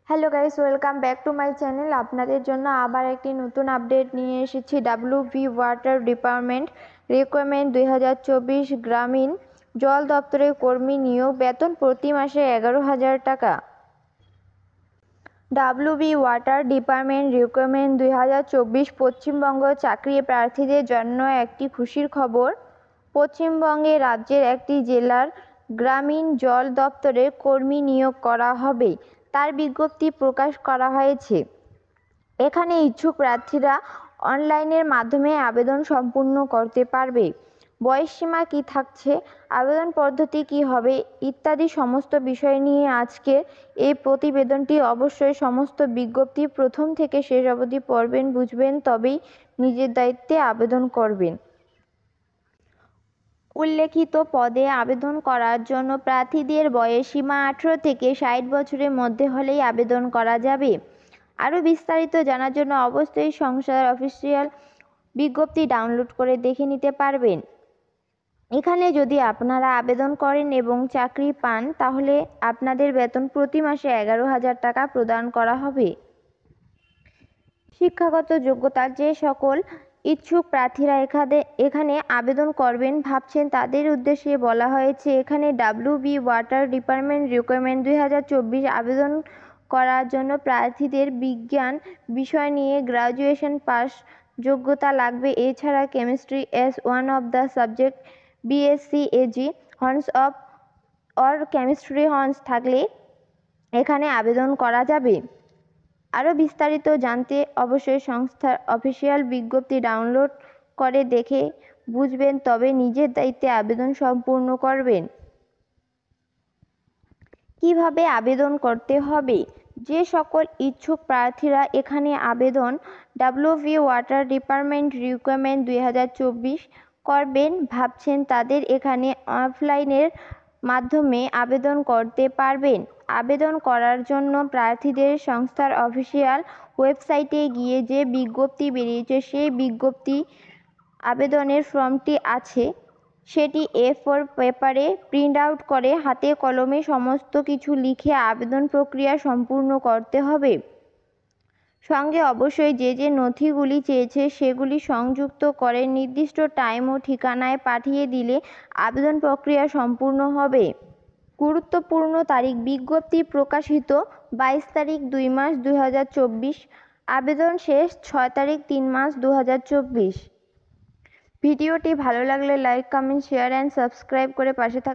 Hello guys, welcome back to my channel. আপনাদের জন্য আবার একটি নতুন আপডেট নিয়ে এসেছি। ডাব্লিউবি ওয়াটার ডিপার্টমেন্ট রিক্রুটমেন্ট 2024 গ্রামীণ জল দপ্তরের কর্মী নিয়োগ, বেতন প্রতি মাসে 11,000 টাকা। WB water department recruitment 2024 Paschimbanga চাকরি প্রার্থীদের জন্য একটি খুশির খবর। পশ্চিমবঙ্গে রাজ্যের একটি জেলার গ্রামীণ জল দপ্তরে কর্মী নিয়োগ করা হবে, তার বিজ্ঞপ্তি প্রকাশ করা হয়েছে। এখানে ইচ্ছুক প্রার্থীরা অনলাইনের মাধ্যমে আবেদন সম্পূর্ণ করতে পারবে। বয়সসীমা কী থাকছে, আবেদন পদ্ধতি কী হবে ইত্যাদি সমস্ত বিষয় নিয়ে আজকের এই প্রতিবেদনটি। অবশ্যই সমস্ত বিজ্ঞপ্তি প্রথম থেকে শেষ অবধি পড়বেন, বুঝবেন, তবেই নিজের দায়িত্বে আবেদন করবেন। উল্লেখিত পদে আবেদন করার জন্য প্রার্থীদের বয়সসীমা 18 থেকে 60 বছরের মধ্যে হলেই আবেদন করা যাবে। আরও বিস্তারিত জানার জন্য অবশ্যই সংস্থার অফিসিয়াল বিজ্ঞপ্তি ডাউনলোড করে দেখে নিতে পারবেন। এখানে যদি আপনারা আবেদন করেন এবং চাকরি পান, তাহলে আপনাদের বেতন প্রতি মাসে 11,000 টাকা প্রদান করা হবে। শিক্ষাগত যোগ্যতা, যে সকল ইচ্ছুক প্রার্থীরা এখানে আবেদন করবেন ভাবছেন তাদের উদ্দেশ্যে বলা হয়েছে, এখানে ডাব্লিউবি ওয়াটার ডিপার্টমেন্ট রিক্রুটমেন্ট 2024 আবেদন করার জন্য প্রার্থীদের বিজ্ঞান বিষয় নিয়ে গ্র্যাজুয়েশন পাস যোগ্যতা লাগবে। এছাড়া chemistry S one of the subject, BSc AG horse of or chemistry horse থাকলে এখানে আবেদন করা যাবে। আরও বিস্তারিত জানতে অবশ্যই সংস্থার অফিসিয়াল বিজ্ঞপ্তি ডাউনলোড করে দেখে বুঝবেন, তবে নিজের দায়িত্বে আবেদন সম্পূর্ণ করবেন। কিভাবে আবেদন করতে হবে, যে সকল ইচ্ছুক প্রার্থীরা এখানে আবেদন ডাব্লিউবি ওয়াটার ডিপার্টমেন্ট রিক্রুটমেন্ট 2024 করবেন ভাবছেন তাদের এখানে অফলাইনের মাধ্যমে আবেদন করতে পারবেন। আবেদন করার জন্য প্রার্থীদের সংস্থার অফিসিয়াল ওয়েবসাইটে গিয়ে যে বিজ্ঞপ্তি বেরিয়েছে সেই বিজ্ঞপ্তি আবেদনের ফর্মটি আছে, সেটি A4 পেপারে প্রিন্ট আউট করে হাতে কলমে সমস্ত কিছু লিখে আবেদন প্রক্রিয়া সম্পূর্ণ করতে হবে। সঙ্গে অবশ্যই যে যে নথিগুলি চেয়েছে সেগুলি সংযুক্ত করে নির্দিষ্ট টাইম ও ঠিকানায় পাঠিয়ে দিলে আবেদন প্রক্রিয়া সম্পূর্ণ হবে। গুরুত্বপূর্ণ তারিখ, বিজ্ঞপ্তি প্রকাশিত 22 তারিখ 2 মাস 2024, আবেদন শেষ 6 তারিখ 3 মাস 2024। ভিডিওটি ভালো লাগলে like, comment, share and subscribe করে পাশে থাকুন।